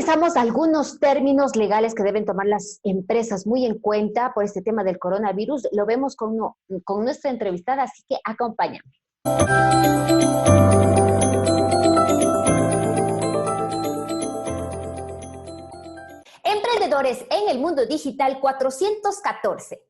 revisamos algunos términos legales que deben tomar las empresas muy en cuenta por este tema del coronavirus. Lo vemos con nuestra entrevistada, así que acompáñame. Emprendedores en el mundo digital 414.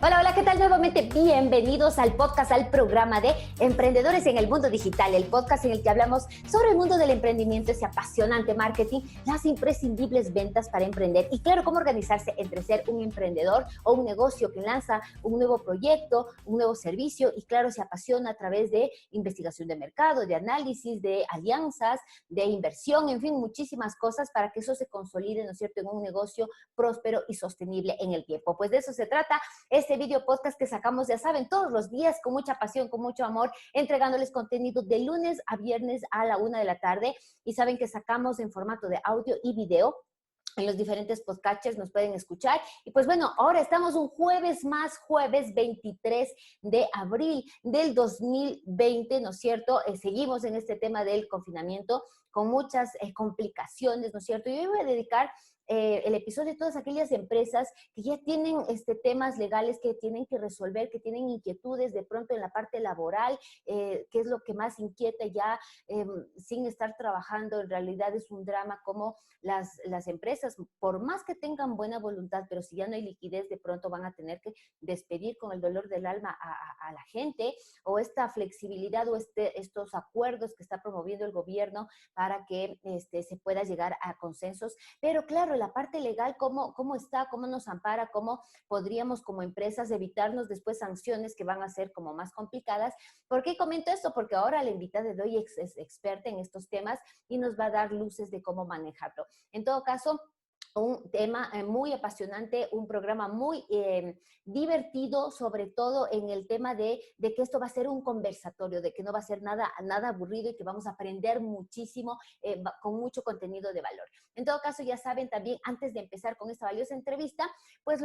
Hola, hola, ¿qué tal? Nuevamente bienvenidos al podcast, al programa de Emprendedores en el Mundo Digital, el podcast en el que hablamos sobre el mundo del emprendimiento, ese apasionante marketing, las imprescindibles ventas para emprender y claro, cómo organizarse entre ser un emprendedor o un negocio que lanza un nuevo proyecto, un nuevo servicio y claro, se apasiona a través de investigación de mercado, de análisis, de alianzas, de inversión, en fin, muchísimas cosas para que eso se consolide, ¿no es cierto?, en un negocio próspero y sostenible en el tiempo. Pues de eso se trata este video podcast que sacamos, ya saben, todos los días con mucha pasión, con mucho amor, entregándoles contenido de lunes a viernes a la 1 de la tarde. Y saben que sacamos en formato de audio y video. En los diferentes podcatchers nos pueden escuchar. Y pues bueno, ahora estamos un jueves más, jueves 23 de abril del 2020, ¿no es cierto? Seguimos en este tema del confinamiento con muchas complicaciones, ¿no es cierto? Y hoy voy a dedicar el episodio de todas aquellas empresas que ya tienen temas legales que tienen que resolver, que tienen inquietudes de pronto en la parte laboral, que es lo que más inquieta ya sin estar trabajando. En realidad es un drama como las empresas, por más que tengan buena voluntad, pero si ya no hay liquidez, de pronto van a tener que despedir con el dolor del alma a la gente, o esta flexibilidad o estos acuerdos que está promoviendo el gobierno para que se pueda llegar a consensos. Pero claro, la parte legal, ¿cómo está? ¿Cómo nos ampara? ¿Cómo podríamos como empresas evitarnos después sanciones que van a ser como más complicadas? ¿Por qué comento esto? Porque ahora la invitada de hoy es experta en estos temas y nos va a dar luces de cómo manejarlo. En todo caso, un tema muy apasionante, un programa muy divertido, sobre todo en el tema de que esto va a ser un conversatorio, de que no va a ser nada aburrido y que vamos a aprender muchísimo con mucho contenido de valor. En todo caso, ya saben también, antes de empezar con esta valiosa entrevista, pues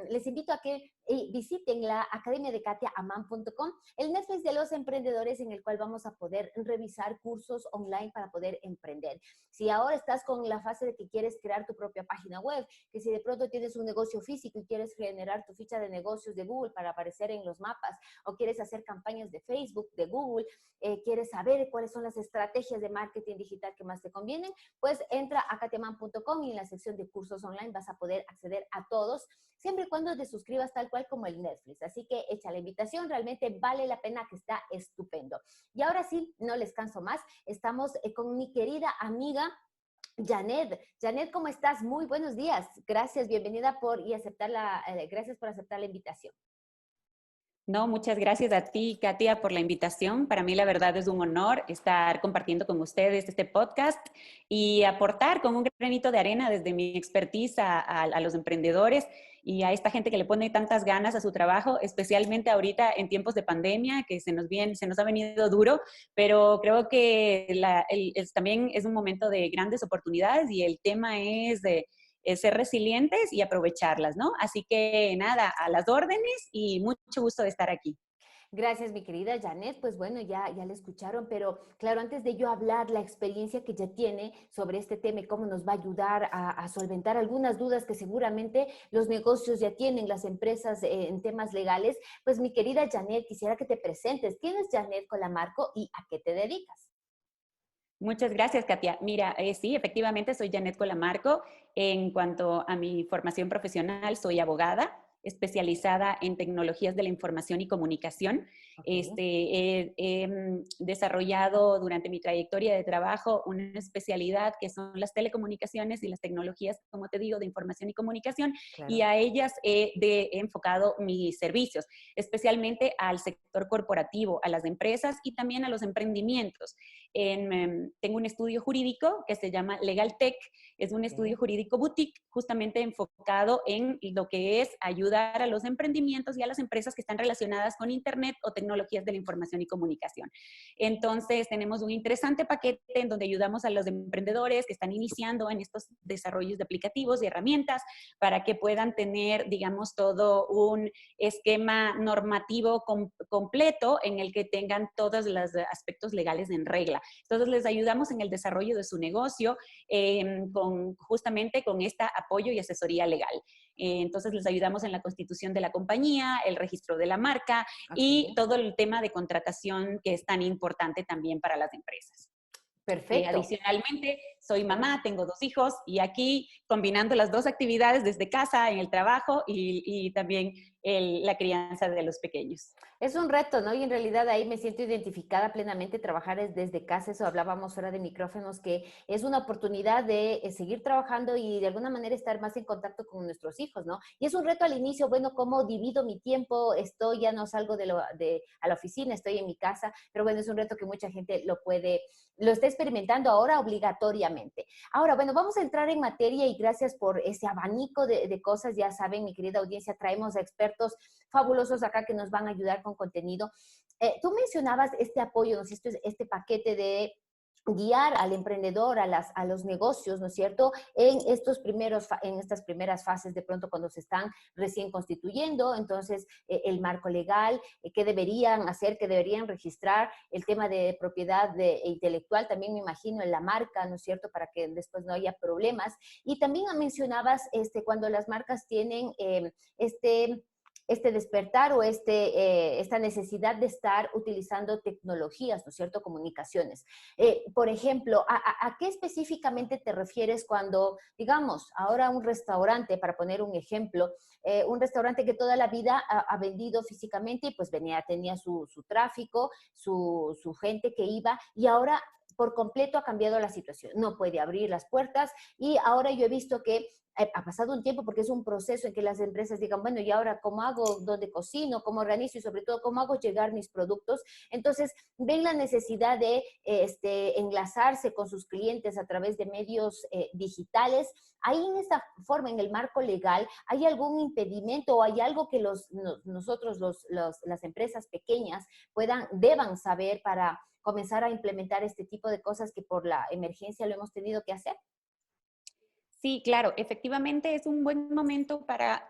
les invito a que visiten la academia de katiaaman.com, el Netflix de los emprendedores, en el cual vamos a poder revisar cursos online para poder emprender. Si ahora estás con la fase de que quieres crear tu propia página web, que si de pronto tienes un negocio físico y quieres generar tu ficha de negocios de Google para aparecer en los mapas, o quieres hacer campañas de Facebook, de Google, quieres saber cuáles son las estrategias de marketing digital que más te convienen, pues entra a katiaaman.com y en la sección de cursos online vas a poder acceder a todos, siempre y cuando te suscribas tal cual como el Netflix. Así que echa la invitación, realmente vale la pena, que está estupendo. Y ahora sí, no les canso más, estamos con mi querida amiga Janet. Janet, ¿cómo estás? Muy buenos días. Gracias, bienvenida gracias por aceptar la invitación. No, muchas gracias a ti, Katia, por la invitación. Para mí, la verdad, es un honor estar compartiendo con ustedes este podcast y aportar con un granito de arena desde mi expertise a los emprendedores y a esta gente que le pone tantas ganas a su trabajo, especialmente ahorita en tiempos de pandemia, que se nos ha venido duro, pero creo que también es un momento de grandes oportunidades y el tema es de ser resilientes y aprovecharlas, ¿no? Así que nada, a las órdenes y mucho gusto de estar aquí. Gracias, mi querida Janet. Pues bueno, ya la escucharon, pero claro, antes de yo hablar la experiencia que ya tiene sobre este tema y cómo nos va a ayudar a solventar algunas dudas que seguramente los negocios ya tienen, las empresas en temas legales, pues mi querida Janet, quisiera que te presentes. ¿Quién es Janet Colamarco y a qué te dedicas? Muchas gracias, Katia. Mira, sí, efectivamente soy Janet Colamarco. En cuanto a mi formación profesional, soy abogada especializada en tecnologías de la información y comunicación. Okay. He desarrollado durante mi trayectoria de trabajo una especialidad que son las telecomunicaciones y las tecnologías, como te digo, de información y comunicación, y Claro. a ellas he enfocado mis servicios, especialmente al sector corporativo, a las empresas y también a los emprendimientos. Tengo un estudio jurídico que se llama LegalTech, es un estudio jurídico boutique justamente enfocado en lo que es ayudar a los emprendimientos y a las empresas que están relacionadas con Internet o tecnologías de la información y comunicación. Entonces, tenemos un interesante paquete en donde ayudamos a los emprendedores que están iniciando en estos desarrollos de aplicativos y herramientas para que puedan tener, digamos, todo un esquema normativo completo en el que tengan todos los aspectos legales en regla. hacerla. Entonces, les ayudamos en el desarrollo de su negocio justamente con este apoyo y asesoría legal. Entonces, les ayudamos en la constitución de la compañía, el registro de la marca y todo el tema de contratación que es tan importante también para las empresas. Perfecto. Adicionalmente, soy mamá, tengo 2 hijos y aquí combinando las 2 actividades desde casa, en el trabajo y también la crianza de los pequeños. Es un reto, ¿no? Y en realidad ahí me siento identificada plenamente, trabajar desde casa, eso hablábamos fuera de micrófonos, que es una oportunidad de seguir trabajando y de alguna manera estar más en contacto con nuestros hijos, ¿no? Y es un reto al inicio, bueno, ¿cómo divido mi tiempo? Ya no salgo a la oficina, estoy en mi casa, pero bueno, es un reto que mucha gente lo está experimentando ahora obligatoriamente. Ahora, bueno, vamos a entrar en materia y gracias por ese abanico de cosas. Ya saben, mi querida audiencia, traemos a expertos fabulosos acá que nos van a ayudar con contenido. Tú mencionabas este apoyo, ¿no es cierto? Este paquete de guiar al emprendedor, a los negocios, ¿no es cierto? En estas primeras fases, de pronto cuando se están recién constituyendo, entonces el marco legal, qué deberían hacer, qué deberían registrar, el tema de propiedad intelectual, también me imagino en la marca, ¿no es cierto? Para que después no haya problemas. Y también mencionabas cuando las marcas tienen este despertar o esta necesidad de estar utilizando tecnologías, ¿no es cierto? Comunicaciones. Por ejemplo, ¿a qué específicamente te refieres cuando, digamos, ahora un restaurante, para poner un ejemplo, un restaurante que toda la vida ha vendido físicamente y pues tenía su tráfico, su gente que iba y ahora por completo ha cambiado la situación. No puede abrir las puertas y ahora yo he visto que ha pasado un tiempo porque es un proceso en que las empresas digan, bueno, ¿y ahora cómo hago? ¿Dónde cocino? ¿Cómo organizo? Y sobre todo, ¿cómo hago llegar mis productos? Entonces, ven la necesidad de enlazarse con sus clientes a través de medios digitales. Ahí en esta forma, en el marco legal, ¿hay algún impedimento o hay algo que nosotros, las empresas pequeñas, deban saber para comenzar a implementar este tipo de cosas que por la emergencia lo hemos tenido que hacer? Sí, claro, efectivamente es un buen momento para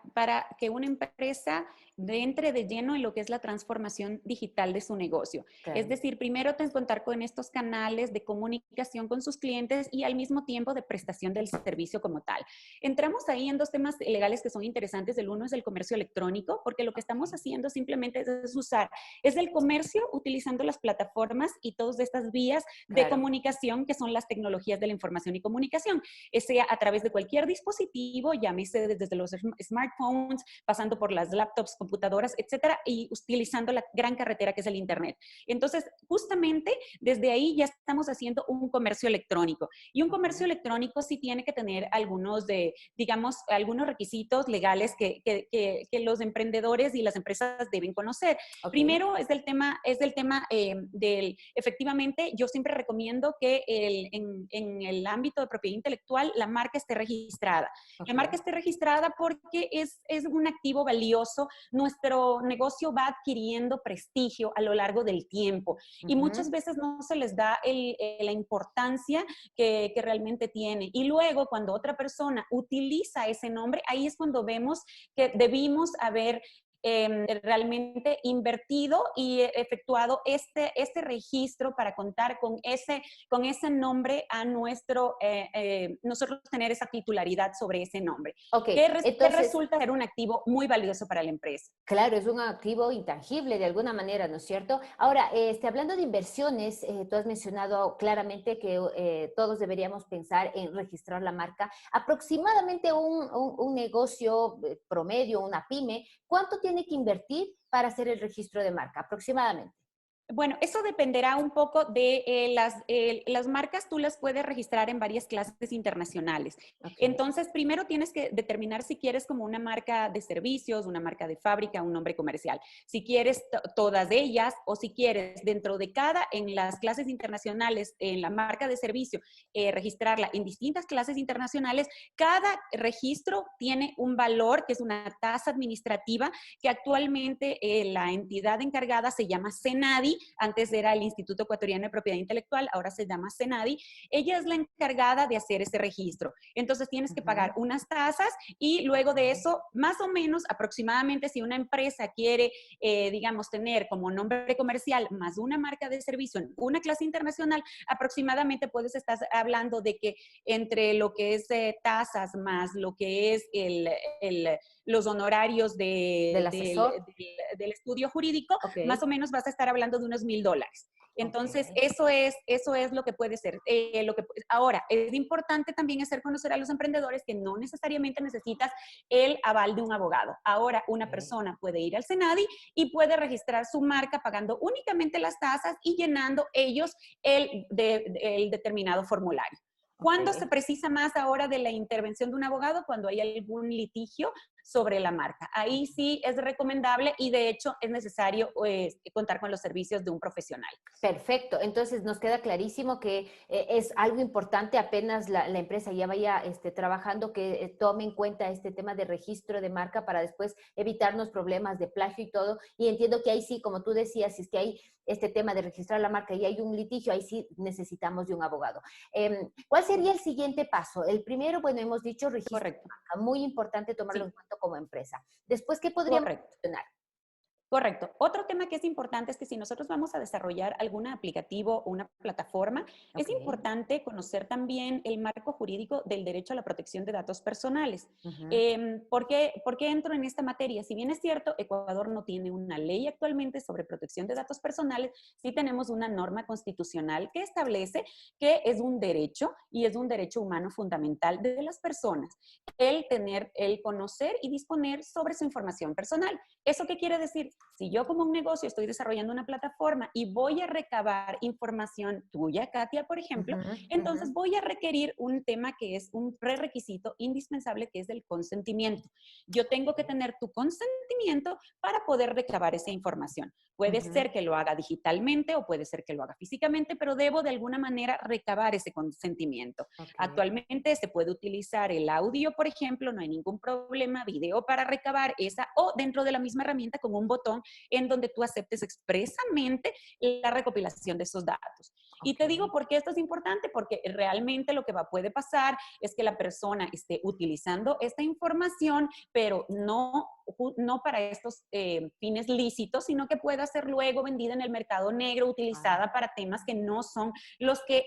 que una empresa entre de lleno en lo que es la transformación digital de su negocio. Claro. Es decir, primero contar con estos canales de comunicación con sus clientes y al mismo tiempo de prestación del servicio como tal. Entramos ahí en 2 temas legales que son interesantes. El uno es el comercio electrónico, porque lo que estamos haciendo simplemente es el comercio utilizando las plataformas y todas estas vías de comunicación que son las tecnologías de la información y comunicación, sea a través de cualquier dispositivo, llámese desde los smartphones, pasando por las laptops, computadoras, etcétera, y utilizando la gran carretera que es el Internet. Entonces, justamente desde ahí ya estamos haciendo un comercio electrónico. Y un comercio electrónico sí tiene que tener algunos requisitos legales que los emprendedores y las empresas deben conocer. Primero es del tema efectivamente, yo siempre recomiendo que en el ámbito de propiedad intelectual la marca esté registrada. La marca esté registrada porque es un activo valioso. Nuestro negocio va adquiriendo prestigio a lo largo del tiempo y muchas veces no se les da la importancia que realmente tiene. Y luego, cuando otra persona utiliza ese nombre, ahí es cuando vemos que debimos haber realmente invertido y efectuado este registro para contar con ese nombre a nosotros tener esa titularidad sobre ese nombre. Que resulta ser un activo muy valioso para la empresa. Claro, es un activo intangible de alguna manera, ¿no es cierto? Ahora, hablando de inversiones, tú has mencionado claramente que todos deberíamos pensar en registrar la marca. Aproximadamente un negocio promedio, una pyme, ¿cuánto tiene que invertir para hacer el registro de marca? Aproximadamente. Bueno, eso dependerá un poco de las marcas, tú las puedes registrar en varias clases internacionales. Entonces, primero tienes que determinar si quieres como una marca de servicios, una marca de fábrica, un nombre comercial. Si quieres todas ellas o si quieres dentro de en las clases internacionales, en la marca de servicio, registrarla en distintas clases internacionales, cada registro tiene un valor que es una tasa administrativa que actualmente la entidad encargada se llama CENADI antes era el Instituto Ecuatoriano de Propiedad Intelectual, ahora se llama CENADI. Ella es la encargada de hacer ese registro. Entonces tienes que pagar unas tasas y luego de eso, más o menos, aproximadamente, si una empresa quiere, digamos, tener como nombre comercial más una marca de servicio en una clase internacional, aproximadamente puedes estar hablando de que entre lo que es tasas más lo que es los honorarios del asesor. del estudio jurídico, más o menos vas a estar hablando de unos $1,000. Entonces, eso es lo que puede ser. Ahora, es importante también hacer conocer a los emprendedores que no necesariamente necesitas el aval de un abogado. Ahora, una persona puede ir al CENADI y puede registrar su marca pagando únicamente las tasas y llenando ellos el determinado formulario. ¿Cuándo se precisa más ahora de la intervención de un abogado? Cuando hay algún litigio sobre la marca. Ahí sí es recomendable y de hecho es necesario contar con los servicios de un profesional. Perfecto, entonces nos queda clarísimo que es algo importante apenas la empresa ya vaya trabajando, que tome en cuenta este tema de registro de marca para después evitarnos problemas de plagio y todo. Y entiendo que ahí sí, como tú decías, si es que hay este tema de registrar la marca y hay un litigio, ahí sí necesitamos de un abogado. ¿Cuál sería el siguiente paso? El primero, bueno, hemos dicho registro de marca, muy importante tomarlo en cuenta como empresa. Después, ¿qué podríamos mencionar? Correcto. Otro tema que es importante es que si nosotros vamos a desarrollar algún aplicativo o una plataforma, es importante conocer también el marco jurídico del derecho a la protección de datos personales. ¿Por qué entro en esta materia? Si bien es cierto, Ecuador no tiene una ley actualmente sobre protección de datos personales, sí tenemos una norma constitucional que establece que es un derecho y es un derecho humano fundamental de las personas el conocer y disponer sobre su información personal. ¿Eso qué quiere decir? Si yo como un negocio estoy desarrollando una plataforma y voy a recabar información tuya, Katia, por ejemplo, entonces voy a requerir un tema que es un prerequisito indispensable, que es el consentimiento. Yo tengo que tener tu consentimiento para poder recabar esa información. Puede ser que lo haga digitalmente o puede ser que lo haga físicamente, pero debo de alguna manera recabar ese consentimiento. Actualmente se puede utilizar el audio, por ejemplo, no hay ningún problema, video para recabar esa, o dentro de la misma herramienta con un botón en donde tú aceptes expresamente la recopilación de esos datos. Y te digo por qué esto es importante, porque realmente lo que puede pasar es que la persona esté utilizando esta información, pero no para estos fines lícitos, sino que pueda ser luego vendida en el mercado negro, utilizada para temas que no son los que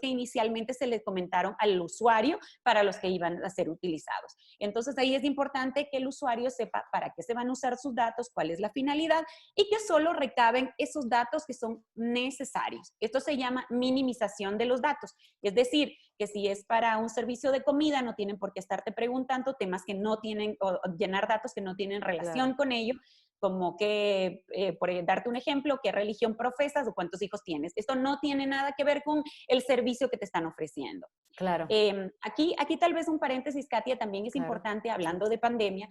inicialmente se le comentaron al usuario para los que iban a ser utilizados. Entonces ahí es importante que el usuario sepa para qué se van a usar sus datos, cuál es la finalidad y que solo recaben esos datos que son necesarios. Esto se llama minimización de los datos. Es decir, que si es para un servicio de comida, no tienen por qué estarte preguntando temas que no tienen, o llenar datos que no tienen relación con ello, como que, por darte un ejemplo, qué religión profesas o cuántos hijos tienes. Esto no tiene nada que ver con el servicio que te están ofreciendo. Claro. Aquí tal vez un paréntesis, Katia, también es importante, hablando de pandemia,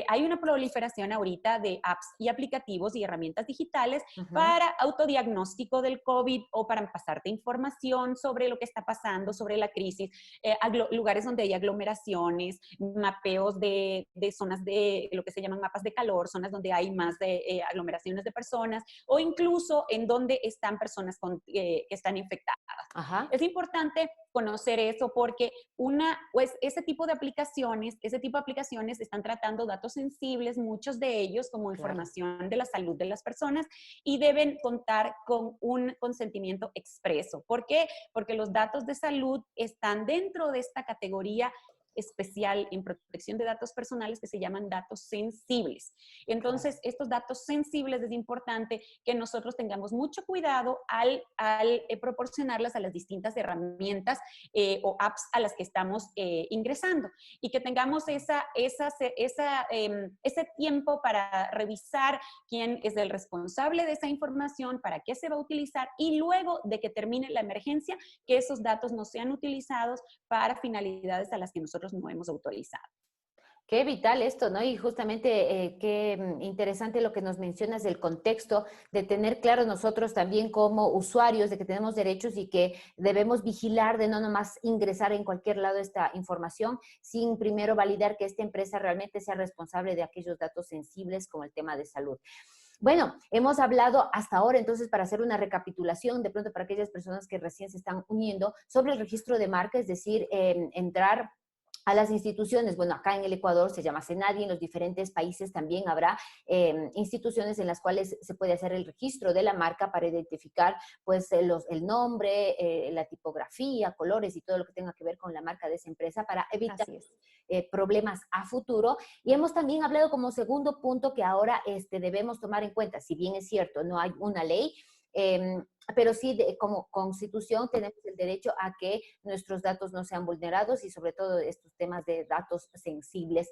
hay una proliferación ahorita de apps y aplicativos y herramientas digitales para autodiagnóstico del COVID o para pasarte información sobre lo que está pasando, sobre la crisis, lugares donde hay aglomeraciones, mapeos de zonas de lo que se llaman mapas de calor, zonas donde hay más de aglomeraciones de personas o incluso en donde están personas que están infectadas. Es importante conocer eso porque ese tipo de aplicaciones están tratando datos sensibles, muchos de ellos como información de la salud de las personas y deben contar con un consentimiento expreso. ¿Por qué? Porque los datos de salud están dentro de esta categoría especial en protección de datos personales que se llaman datos sensibles. Entonces, estos datos sensibles es importante que nosotros tengamos mucho cuidado al proporcionarlas a las distintas herramientas o apps a las que estamos ingresando y que tengamos ese tiempo para revisar quién es el responsable de esa información, para qué se va a utilizar y luego de que termine la emergencia, que esos datos no sean utilizados para finalidades a las que nosotros no hemos autorizado. Qué vital esto, ¿no? Y justamente qué interesante lo que nos mencionas del contexto, de tener claro nosotros también como usuarios de que tenemos derechos y que debemos vigilar de no nomás ingresar en cualquier lado esta información sin primero validar que esta empresa realmente sea responsable de aquellos datos sensibles como el tema de salud. Bueno, hemos hablado hasta ahora, entonces, para hacer una recapitulación, de pronto para aquellas personas que recién se están uniendo, sobre el registro de marca, es decir, entrar a las instituciones. Bueno, acá en el Ecuador se llama CENADI, en los diferentes países también habrá instituciones en las cuales se puede hacer el registro de la marca para identificar pues el nombre, la tipografía, colores y todo lo que tenga que ver con la marca de esa empresa para evitar Así es. problemas a futuro. Y hemos también hablado como segundo punto que ahora debemos tomar en cuenta, si bien es cierto, no hay una ley, eh, pero sí como constitución tenemos el derecho a que nuestros datos no sean vulnerados y sobre todo estos temas de datos sensibles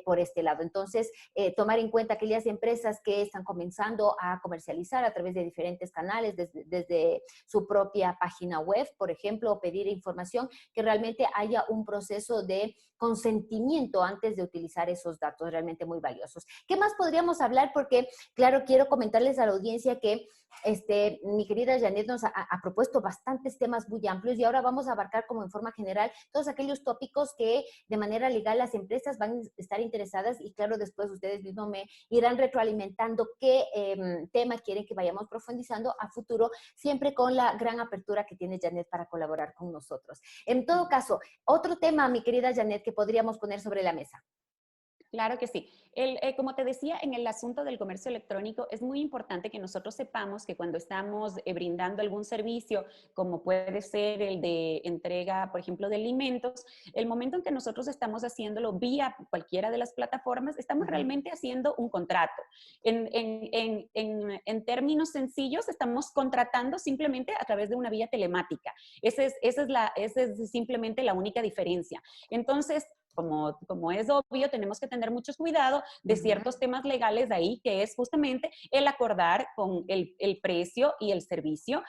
por este lado. Entonces, tomar en cuenta aquellas empresas que están comenzando a comercializar a través de diferentes canales, desde su propia página web, por ejemplo, o pedir información, que realmente haya un proceso de consentimiento antes de utilizar esos datos realmente muy valiosos. ¿Qué más podríamos hablar? Porque, claro, quiero comentarles a la audiencia que mi querida Janet nos ha propuesto bastantes temas muy amplios y ahora vamos a abarcar como en forma general todos aquellos tópicos que de manera legal las empresas van a estar interesadas y claro, después ustedes mismos me irán retroalimentando qué tema quieren que vayamos profundizando a futuro, siempre con la gran apertura que tiene Janet para colaborar con nosotros. En todo caso, otro tema, mi querida Janet, que podríamos poner sobre la mesa. Claro que sí. Como te decía, en el asunto del comercio electrónico es muy importante que nosotros sepamos que cuando estamos brindando algún servicio, como puede ser el de entrega, por ejemplo, de alimentos, el momento en que nosotros estamos haciéndolo vía cualquiera de las plataformas, estamos realmente haciendo un contrato. En términos sencillos, estamos contratando simplemente a través de una vía telemática. Esa es simplemente la única diferencia. Entonces, como es obvio, tenemos que tener mucho cuidado de ciertos temas legales de ahí, que es justamente el acordar con el precio y el servicio.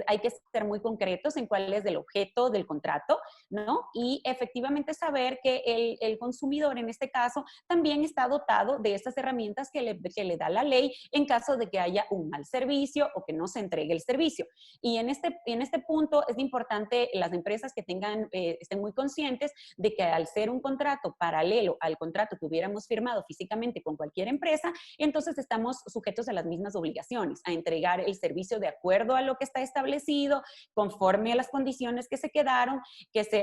Hay que ser muy concretos en cuál es el objeto del contrato, ¿no? Y efectivamente saber que el consumidor, en este caso, también está dotado de estas herramientas que le da la ley en caso de que haya un mal servicio o que no se entregue el servicio. Y en este punto es importante las empresas que estén muy conscientes de que al ser un contrato paralelo al contrato que hubiéramos firmado físicamente con cualquier empresa, entonces estamos sujetos a las mismas obligaciones, a entregar el servicio de acuerdo a lo que está establecido, conforme a las condiciones que se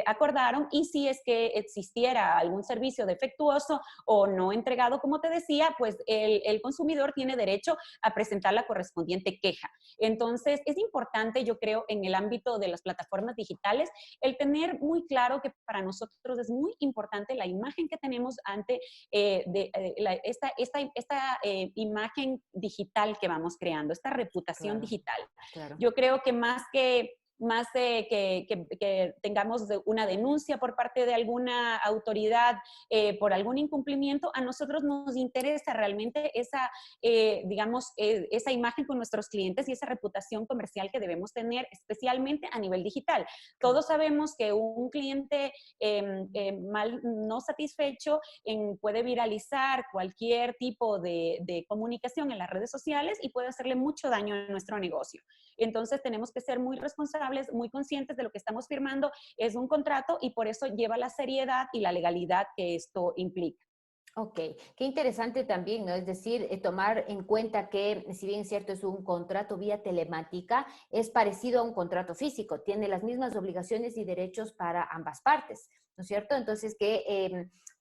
acordaron, y si es que existiera algún servicio defectuoso o no entregado, como te decía, pues el consumidor tiene derecho a presentar la correspondiente queja. Entonces, es importante, yo creo, en el ámbito de las plataformas digitales, el tener muy claro que para nosotros es muy importante la imagen que tenemos ante esta imagen digital que vamos creando, esta reputación Claro, digital. claro. Yo creo que que tengamos una denuncia por parte de alguna autoridad por algún incumplimiento, a nosotros nos interesa realmente esa imagen con nuestros clientes y esa reputación comercial que debemos tener, especialmente a nivel digital. Todos sabemos que un cliente no satisfecho puede viralizar cualquier tipo de comunicación en las redes sociales y puede hacerle mucho daño a nuestro negocio. Entonces tenemos que ser muy responsables, muy conscientes de lo que estamos firmando. Es un contrato y por eso lleva la seriedad y la legalidad que esto implica. Ok, qué interesante también, ¿no? Es decir, tomar en cuenta que, si bien es cierto, es un contrato vía telemática, es parecido a un contrato físico, tiene las mismas obligaciones y derechos para ambas partes, ¿no es cierto? Entonces,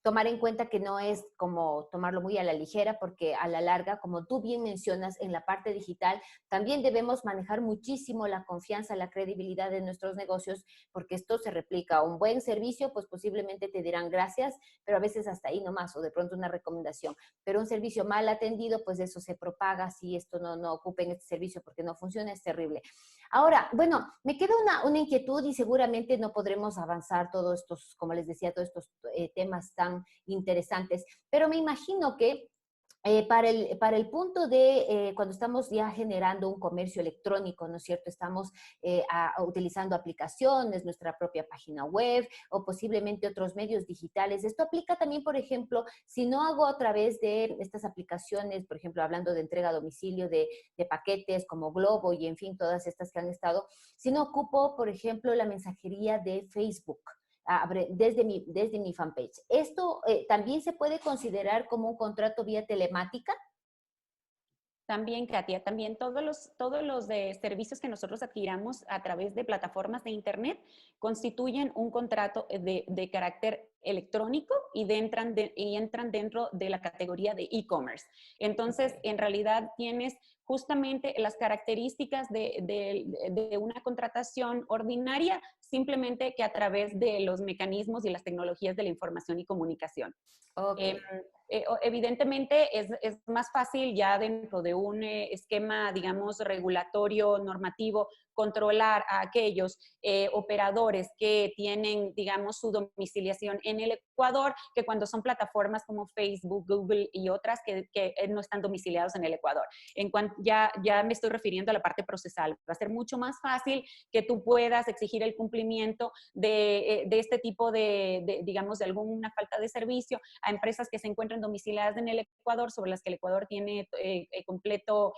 tomar en cuenta que no es como tomarlo muy a la ligera, porque a la larga, como tú bien mencionas, en la parte digital, también debemos manejar muchísimo la confianza, la credibilidad de nuestros negocios, porque esto se replica. Un buen servicio, pues posiblemente te dirán gracias, pero a veces hasta ahí nomás, o de pronto una recomendación. Pero un servicio mal atendido, pues eso se propaga. Si esto no ocupen este servicio porque no funciona, es terrible. Ahora, bueno, me queda una inquietud y seguramente no podremos avanzar todos estos, como les decía, todos estos temas tan interesantes, pero me imagino que para el punto de cuando estamos ya generando un comercio electrónico, ¿no es cierto? Estamos utilizando aplicaciones, nuestra propia página web o posiblemente otros medios digitales. Esto aplica también, por ejemplo, si no hago a través de estas aplicaciones, por ejemplo, hablando de entrega a domicilio de paquetes como Globo y en fin, todas estas que han estado, si no ocupo, por ejemplo, la mensajería de Facebook desde mi fanpage. ¿Esto también se puede considerar como un contrato vía telemática? También, Katia, también todos los servicios que nosotros adquiramos a través de plataformas de Internet constituyen un contrato de carácter electrónico y entran dentro de la categoría de e-commerce. Entonces, Okay. en realidad tienes justamente las características de una contratación ordinaria, simplemente que a través de los mecanismos y las tecnologías de la información y comunicación. Ok. Eh, Evidentemente es más fácil ya dentro de un esquema, digamos, regulatorio, normativo, controlar a aquellos operadores que tienen, digamos, su domiciliación en el Ecuador, que cuando son plataformas como Facebook, Google y otras que no están domiciliados en el Ecuador. Ya me estoy refiriendo a la parte procesal. Va a ser mucho más fácil que tú puedas exigir el cumplimiento de este tipo digamos, de alguna falta de servicio a empresas que se encuentran domiciliadas en el Ecuador, sobre las que el Ecuador tiene completo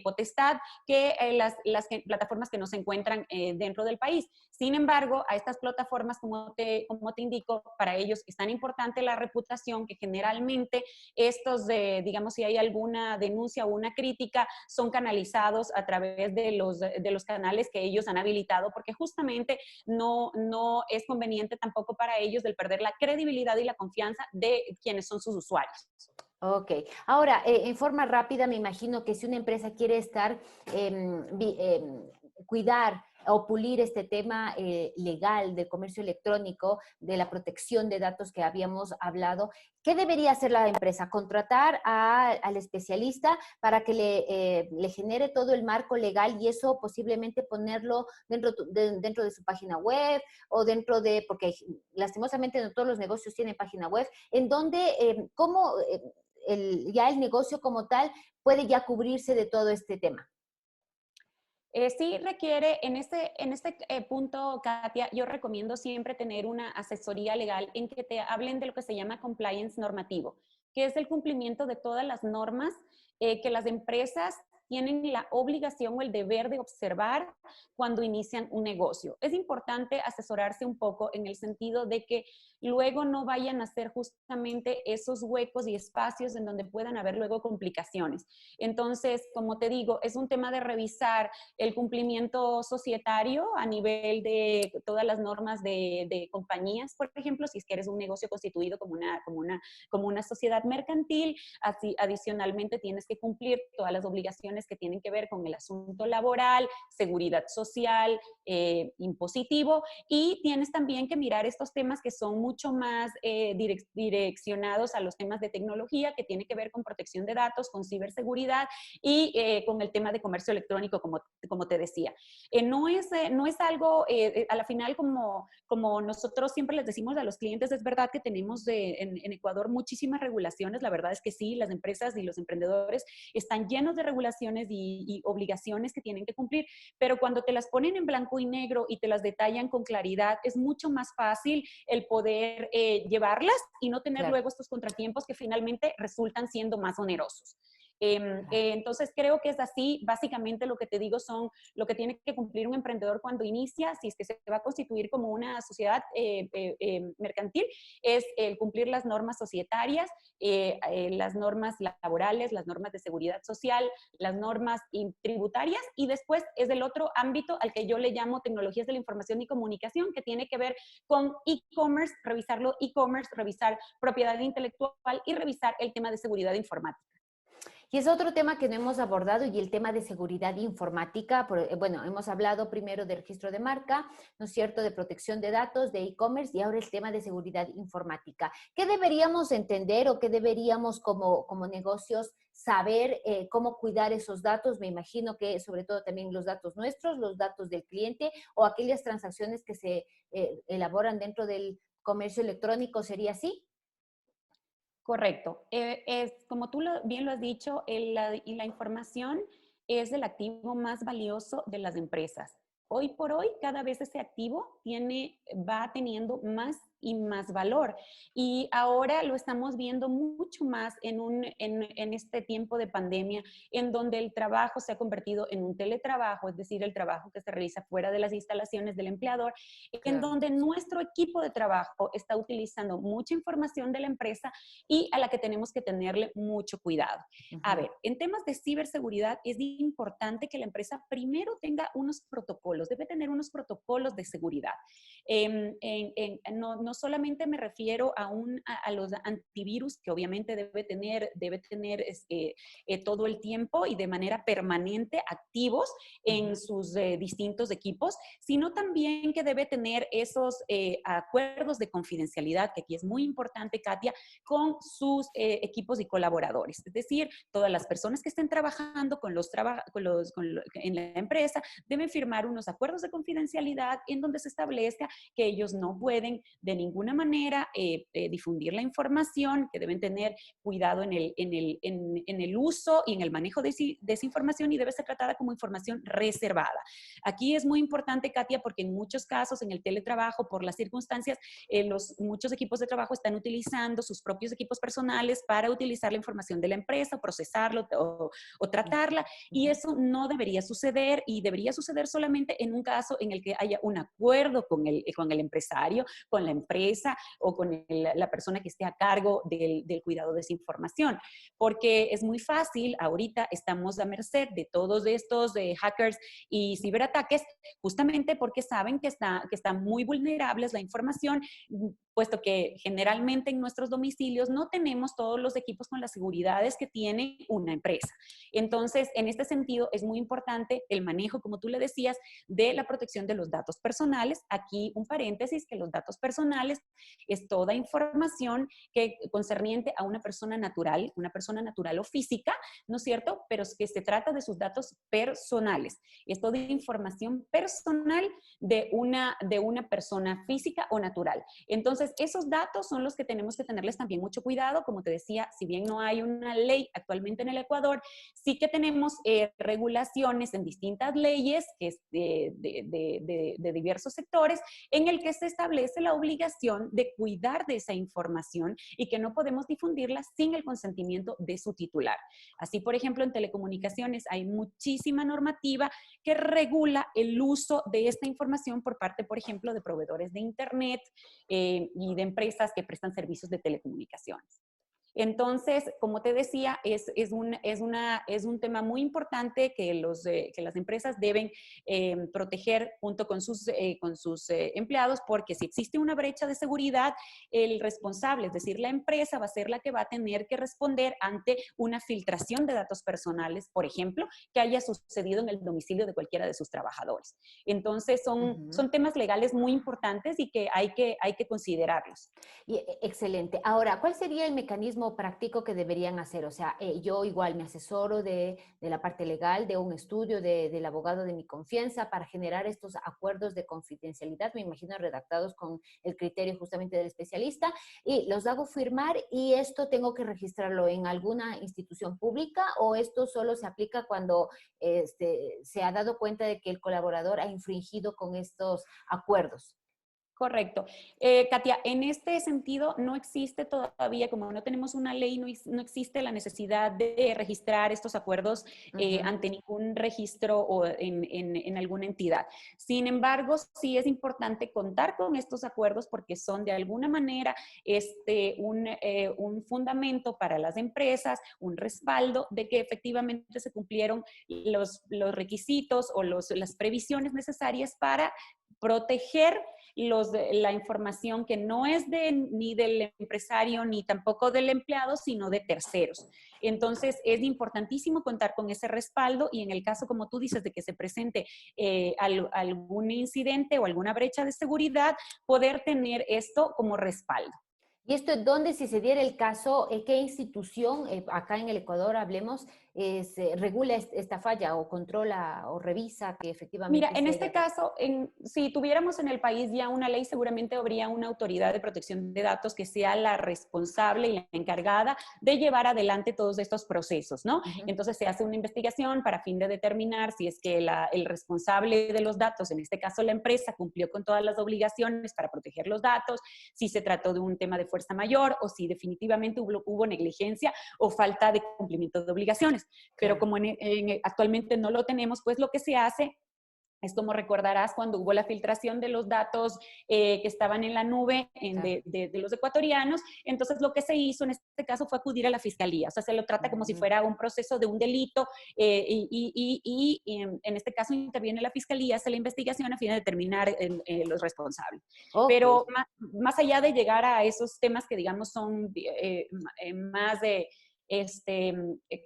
potestad, que las plataformas que no se encuentran dentro del país. Sin embargo, a estas plataformas, como te indico, para ellos es tan importante la reputación que generalmente digamos, si hay alguna denuncia o una crítica, son canalizados a través de los canales que ellos han habilitado, porque justamente no es conveniente tampoco para ellos del perder la credibilidad y la confianza de quienes son sus usuarios. Ok. Ahora, en forma rápida, me imagino que si una empresa quiere cuidar o pulir este tema legal del comercio electrónico, de la protección de datos que habíamos hablado, ¿qué debería hacer la empresa? ¿Contratar al especialista para que le genere todo el marco legal y eso posiblemente ponerlo dentro de su página web o porque lastimosamente no todos los negocios tienen página web, en donde, ¿cómo ya el negocio como tal puede ya cubrirse de todo este tema? Sí requiere, en este punto, Katia, yo recomiendo siempre tener una asesoría legal en que te hablen de lo que se llama compliance normativo, que es el cumplimiento de todas las normas que las empresas tienen la obligación o el deber de observar cuando inician un negocio. Es importante asesorarse un poco en el sentido de que luego no vayan a ser justamente esos huecos y espacios en donde puedan haber luego complicaciones. Entonces, como te digo, es un tema de revisar el cumplimiento societario a nivel de todas las normas de compañías, por ejemplo, si es que eres un negocio constituido como una sociedad mercantil. Así, adicionalmente, tienes que cumplir todas las obligaciones que tienen que ver con el asunto laboral, seguridad social, impositivo, y tienes también que mirar estos temas que son mucho más direccionados a los temas de tecnología, que tiene que ver con protección de datos, con ciberseguridad y con el tema de comercio electrónico, como te decía. No es algo, a la final, como nosotros siempre les decimos a los clientes, es verdad que tenemos en Ecuador muchísimas regulaciones. La verdad es que sí, las empresas y los emprendedores están llenos de regulaciones y obligaciones que tienen que cumplir, pero cuando te las ponen en blanco y negro y te las detallan con claridad, es mucho más fácil el poder llevarlas y no tener Claro, luego estos contratiempos que finalmente resultan siendo más onerosos. claro. Entonces creo que es así, básicamente lo que te digo son lo que tiene que cumplir un emprendedor cuando inicia, si es que se va a constituir como una sociedad mercantil, es el cumplir las normas societarias, las normas laborales, las normas de seguridad social, las normas tributarias, y después es el otro ámbito al que yo le llamo tecnologías de la información y comunicación, que tiene que ver con e-commerce, revisarlo e-commerce, revisar propiedad intelectual y revisar el tema de seguridad informática. Y es otro tema que no hemos abordado y el tema de seguridad informática. Bueno, hemos hablado primero de registro de marca, ¿no es cierto?, de protección de datos, de e-commerce y ahora el tema de seguridad informática. ¿Qué deberíamos entender o qué deberíamos como negocios saber cómo cuidar esos datos? Me imagino que sobre todo también los datos nuestros, los datos del cliente o aquellas transacciones que se elaboran dentro del comercio electrónico, ¿sería así? Correcto. Como tú bien lo has dicho, la información es el activo más valioso de las empresas. Hoy por hoy, cada vez ese activo va teniendo más y más valor. Y ahora lo estamos viendo mucho más en este tiempo de pandemia, en donde el trabajo se ha convertido en un teletrabajo, es decir, el trabajo que se realiza fuera de las instalaciones del empleador, en Claro. donde nuestro equipo de trabajo está utilizando mucha información de la empresa y a la que tenemos que tenerle mucho cuidado. A Ujú. ver, en temas de ciberseguridad es importante que la empresa primero tenga unos protocolos, debe tener unos protocolos de seguridad. No solamente me refiero a los antivirus, que obviamente debe tener todo el tiempo y de manera permanente activos en Ujú. sus distintos equipos, sino también que debe tener esos acuerdos de confidencialidad, que aquí es muy importante, Katia, con sus equipos y colaboradores. Es decir, todas las personas que estén trabajando en la empresa deben firmar unos acuerdos de confidencialidad en donde se establezca que ellos no pueden de ninguna manera difundir la información, que deben tener cuidado en el uso y en el manejo de esa información y debe ser tratada como información reservada. Aquí es muy importante, Katia, porque en muchos casos en el teletrabajo, por las circunstancias, muchos equipos de trabajo están utilizando sus propios equipos personales para utilizar la información de la empresa, procesarlo o tratarla, y Ujú. eso no debería suceder y debería suceder solamente en un caso en el que haya un acuerdo con el empresario, con la empresa o con la persona que esté a cargo del cuidado de esa información, porque es muy fácil, ahorita estamos a merced de todos estos hackers y ciberataques, justamente porque saben que está muy vulnerables la información, puesto que generalmente en nuestros domicilios no tenemos todos los equipos con las seguridades que tiene una empresa. Entonces, en este sentido, es muy importante el manejo, como tú le decías, de la protección de los datos personales. Aquí un paréntesis, que los datos personales es toda información que concerniente a una persona natural o física, ¿no es cierto? Pero es que se trata de sus datos personales. Es toda información personal de una persona física o natural. Entonces, esos datos son los que tenemos que tenerles también mucho cuidado. Como te decía, si bien no hay una ley actualmente en el Ecuador, sí que tenemos regulaciones en distintas leyes que es de diversos sectores en el que se establece la obligación de cuidar de esa información y que no podemos difundirla sin el consentimiento de su titular. Así, por ejemplo, en telecomunicaciones hay muchísima normativa que regula el uso de esta información por parte, por ejemplo, de proveedores de Internet y de empresas que prestan servicios de telecomunicaciones. Entonces, como te decía, es un tema muy importante que las empresas deben proteger junto con sus empleados, porque si existe una brecha de seguridad, el responsable, es decir, la empresa, va a ser la que va a tener que responder ante una filtración de datos personales, por ejemplo, que haya sucedido en el domicilio de cualquiera de sus trabajadores. Entonces, Ujú. son temas legales muy importantes y que hay que considerarlos. Excelente. Ahora, ¿cuál sería el mecanismo práctico que deberían hacer? O sea, yo igual me asesoro de la parte legal, de un estudio del abogado de mi confianza para generar estos acuerdos de confidencialidad, me imagino redactados con el criterio justamente del especialista, y los hago firmar y esto tengo que registrarlo en alguna institución pública o esto solo se aplica cuando se ha dado cuenta de que el colaborador ha infringido con estos acuerdos. Correcto. Katia, en este sentido no existe todavía, como no tenemos una ley, no existe la necesidad de registrar estos acuerdos Ujú. ante ningún registro o en alguna entidad. Sin embargo, sí es importante contar con estos acuerdos porque son de alguna manera un fundamento para las empresas, un respaldo de que efectivamente se cumplieron los requisitos o las previsiones necesarias para proteger la información que no es ni del empresario ni tampoco del empleado, sino de terceros. Entonces, es importantísimo contar con ese respaldo y en el caso, como tú dices, de que se presente algún incidente o alguna brecha de seguridad, poder tener esto como respaldo. Y esto es donde, si se diera el caso, ¿qué institución, acá en el Ecuador hablemos, regula esta falla o controla o revisa que Mira, efectivamente en se este haya... caso, si tuviéramos en el país ya una ley, seguramente habría una autoridad de protección de datos que sea la responsable y la encargada de llevar adelante todos estos procesos, ¿no? Ujú, Entonces se hace una investigación para fin de determinar si es que el responsable de los datos, en este caso la empresa, cumplió con todas las obligaciones para proteger los datos, si se trató de un tema de fuerza mayor o si definitivamente hubo negligencia o falta de cumplimiento de obligaciones. Pero claro. como actualmente no lo tenemos, pues lo que se hace es como recordarás cuando hubo la filtración de los datos que estaban en la nube Claro. de los ecuatorianos. Entonces, lo que se hizo en este caso fue acudir a la fiscalía. O sea, se lo trata como si Mm, fuera un proceso de un delito y en este caso interviene la fiscalía, hace la investigación a fin de determinar los responsables. ok, Pero más allá de llegar a esos temas que, digamos, son más de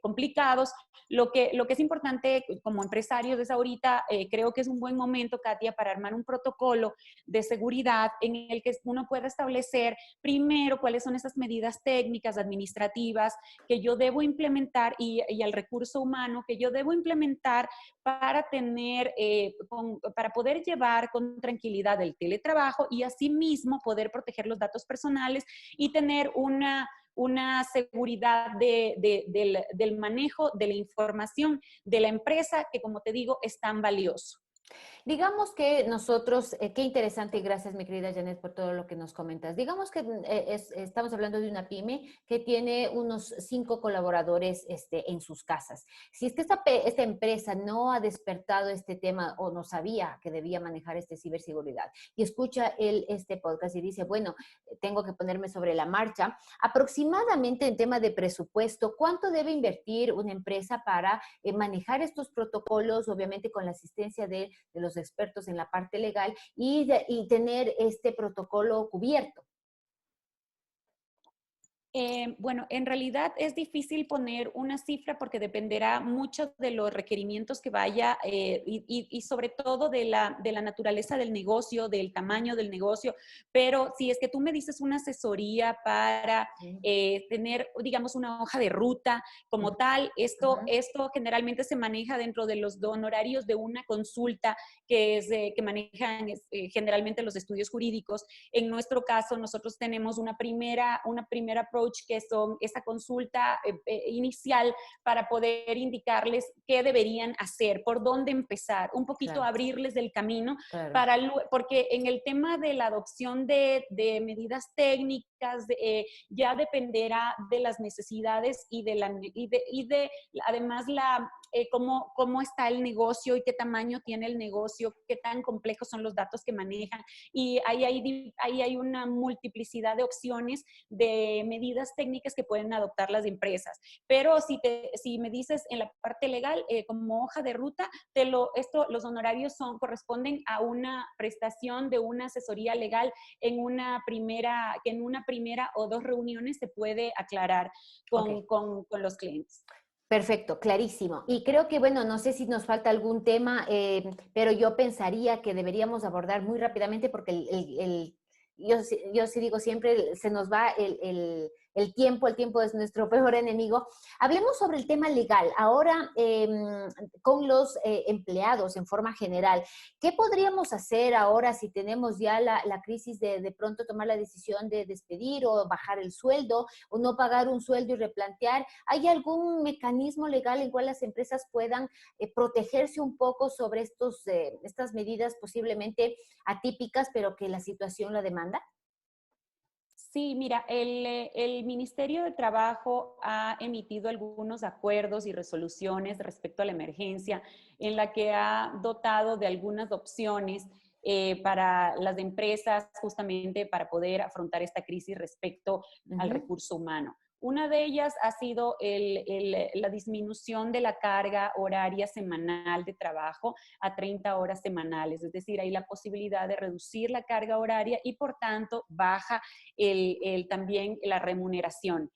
complicados. Lo que es importante como empresarios es ahorita, creo que es un buen momento, Katia, para armar un protocolo de seguridad en el que uno pueda establecer primero cuáles son esas medidas técnicas, administrativas que yo debo implementar y al recurso humano que yo debo implementar para para poder llevar con tranquilidad el teletrabajo y asimismo poder proteger los datos personales y tener una seguridad del manejo de la información de la empresa que, como te digo, es tan valioso. digamos que nosotros, qué interesante y gracias mi querida Janet por todo lo que nos comentas. Digamos que estamos hablando de una pyme que tiene unos 5 colaboradores en sus casas. Si es que esta empresa no ha despertado este tema o no sabía que debía manejar ciberseguridad y escucha este podcast y dice, bueno, tengo que ponerme sobre la marcha, aproximadamente en tema de presupuesto, ¿cuánto debe invertir una empresa para manejar estos protocolos, obviamente con la asistencia de los expertos en la parte legal y tener este protocolo cubierto? Bueno, en realidad es difícil poner una cifra porque dependerá mucho de los requerimientos que vaya y sobre todo de la naturaleza del negocio, del tamaño del negocio. Pero si es que tú me dices una asesoría para Mm, tener, digamos, una hoja de ruta como tal, ujú. esto generalmente se maneja dentro de los honorarios de una consulta que manejan generalmente los estudios jurídicos. En nuestro caso, nosotros tenemos una primera approach que son esa consulta inicial para poder indicarles qué deberían hacer, por dónde empezar, un poquito Claro, abrirles el camino claro. porque en el tema de la adopción de medidas técnicas ya dependerá de las necesidades además cómo está el negocio y qué tamaño tiene el negocio, qué tan complejos son los datos que manejan. Y ahí hay una multiplicidad de opciones de medidas técnicas que pueden adoptar las empresas. Pero si me dices en la parte legal, como hoja de ruta, los honorarios corresponden a una prestación de una asesoría legal que en una primera o dos reuniones se puede aclarar Ok. con los clientes. Perfecto, clarísimo. Y creo que, bueno, no sé si nos falta algún tema, pero yo pensaría que deberíamos abordar muy rápidamente porque yo sí digo siempre, se nos va el tiempo es nuestro peor enemigo. Hablemos sobre el tema legal. Ahora, con los empleados en forma general, ¿qué podríamos hacer ahora si tenemos ya la crisis de pronto tomar la decisión de despedir o bajar el sueldo o no pagar un sueldo y replantear? ¿Hay algún mecanismo legal en cual las empresas puedan protegerse un poco sobre estas medidas posiblemente atípicas, pero que la situación la demanda? Sí, mira, el Ministerio de Trabajo ha emitido algunos acuerdos y resoluciones respecto a la emergencia en la que ha dotado de algunas opciones para las empresas justamente para poder afrontar esta crisis respecto al Ujú. recurso humano. Una de ellas ha sido la disminución de la carga horaria semanal de trabajo a 30 horas semanales, es decir, hay la posibilidad de reducir la carga horaria y por tanto baja también la remuneración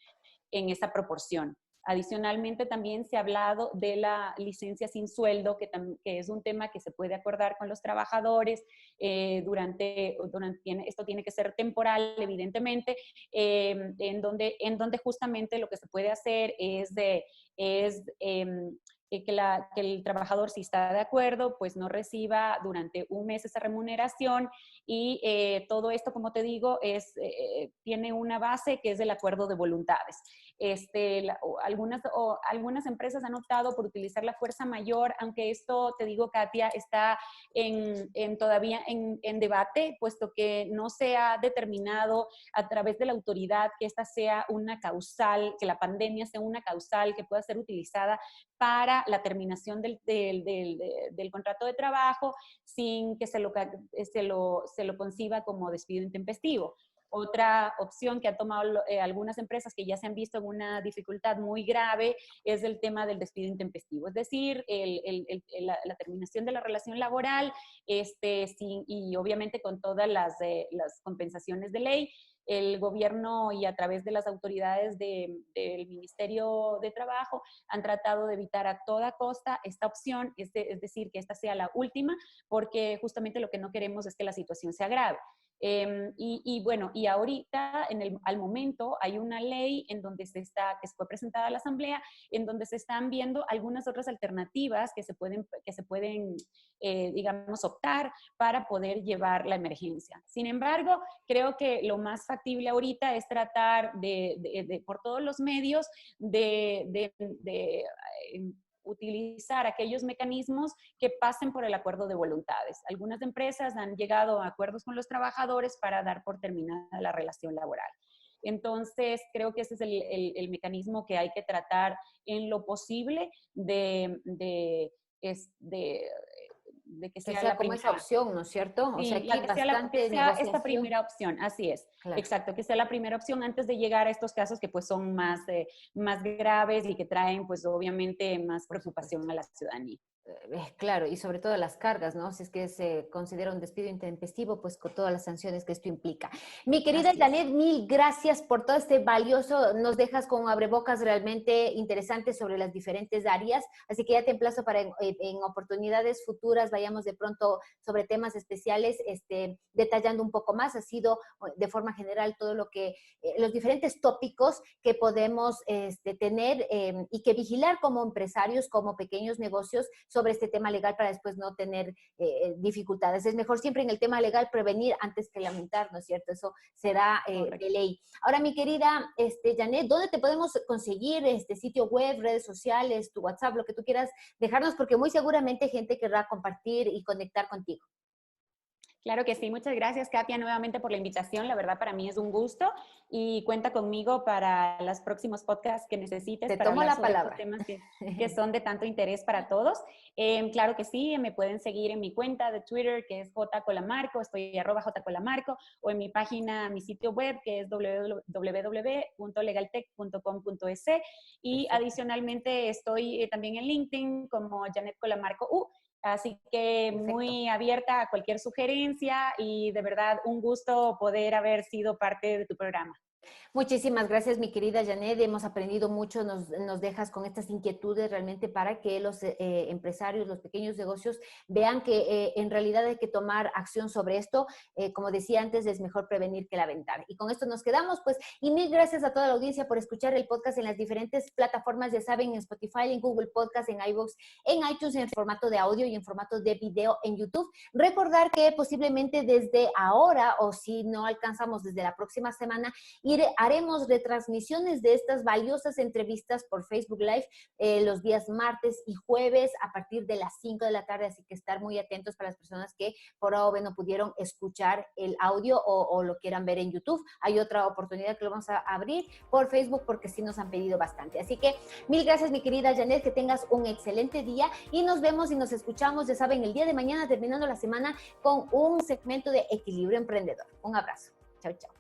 en esa proporción. Adicionalmente, también se ha hablado de la licencia sin sueldo, que es un tema que se puede acordar con los trabajadores esto tiene que ser temporal, evidentemente, en donde justamente lo que se puede hacer es que el trabajador, si está de acuerdo, pues no reciba durante un mes esa remuneración y todo esto, como te digo, tiene una base que es el acuerdo de voluntades. Algunas empresas han optado por utilizar la fuerza mayor, aunque esto, te digo, Katia, está todavía en debate, puesto que no se ha determinado a través de la autoridad que esta sea una causal, que la pandemia sea una causal que pueda ser utilizada para la terminación del contrato de trabajo sin que se lo conciba como despido intempestivo. Otra opción que han tomado algunas empresas que ya se han visto en una dificultad muy grave es el tema del despido intempestivo, es decir, la terminación de la relación laboral y obviamente con todas las compensaciones de ley. El gobierno y a través de las autoridades del Ministerio de Trabajo han tratado de evitar a toda costa esta opción, es decir, que esta sea la última, porque justamente lo que no queremos es que la situación se agrave. Bueno, y ahorita, al momento, hay una ley que fue presentada a la Asamblea, en donde se están viendo algunas otras alternativas que se pueden digamos, optar para poder llevar la emergencia. Sin embargo, creo que lo más factible ahorita es tratar por todos los medios de utilizar aquellos mecanismos que pasen por el acuerdo de voluntades. Algunas empresas han llegado a acuerdos con los trabajadores para dar por terminada la relación laboral. Entonces, creo que ese es el mecanismo que hay que tratar en lo posible de que sea la como primera esa opción, ¿no es cierto? O sea, Sí, aquí bastante que sea esta negociación. primera opción, así es. Claro. Exacto, que sea la primera opción antes de llegar a estos casos que pues son más graves y que traen pues obviamente más preocupación a la ciudadanía. Claro, y sobre todo las cargas, ¿no? Si es que se considera un despido intempestivo, pues con todas las sanciones que esto implica. Mi querida Janet, mil gracias por todo este valioso, nos dejas con abrebocas realmente interesantes sobre las diferentes áreas, así que ya te emplazo para en oportunidades futuras vayamos de pronto sobre temas especiales, detallando un poco más. Ha sido de forma general todo lo que, los diferentes tópicos que podemos tener y que vigilar como empresarios, como pequeños negocios, sobre este tema legal para después no tener dificultades. Es mejor siempre en el tema legal prevenir antes que lamentar, ¿no es cierto? Eso será de ley. Ahora, mi querida Janet, ¿dónde te podemos conseguir sitio web, redes sociales, tu WhatsApp, lo que tú quieras dejarnos? Porque muy seguramente gente querrá compartir y conectar contigo. Claro que sí, muchas gracias, Katia, nuevamente por la invitación. La verdad, para mí es un gusto y cuenta conmigo para los próximos podcasts que necesites para hablar sobre estos temas que son de tanto interés para todos. Claro que sí, me pueden seguir en mi cuenta de Twitter, que es jcolamarco, estoy @jcolamarco, o en mi página, mi sitio web, que es www.legaltech.com.es. Y adicionalmente estoy también en LinkedIn como Janet Colamarco. Así que muy abierta a cualquier sugerencia y de verdad un gusto poder haber sido parte de tu programa. Muchísimas gracias, mi querida Janet. Hemos aprendido mucho, nos dejas con estas inquietudes realmente para que los empresarios, los pequeños negocios vean que en realidad hay que tomar acción sobre esto. Como decía antes, es mejor prevenir que lamentar. Y con esto nos quedamos, pues, y mil gracias a toda la audiencia por escuchar el podcast en las diferentes plataformas, ya saben, en Spotify, en Google Podcast, en iVoox, en iTunes, en formato de audio y en formato de video en YouTube. Recordar que posiblemente desde ahora, o si no alcanzamos desde la próxima semana, haremos retransmisiones de estas valiosas entrevistas por Facebook Live los días martes y jueves a partir de las 5 de la tarde, así que estar muy atentos para las personas que por ahora no pudieron escuchar el audio o lo quieran ver en YouTube. Hay otra oportunidad que lo vamos a abrir por Facebook porque sí nos han pedido bastante. Así que mil gracias, mi querida Janet, que tengas un excelente día y nos vemos y nos escuchamos, ya saben, el día de mañana terminando la semana con un segmento de Equilibrio Emprendedor. Un abrazo. Chao, chao.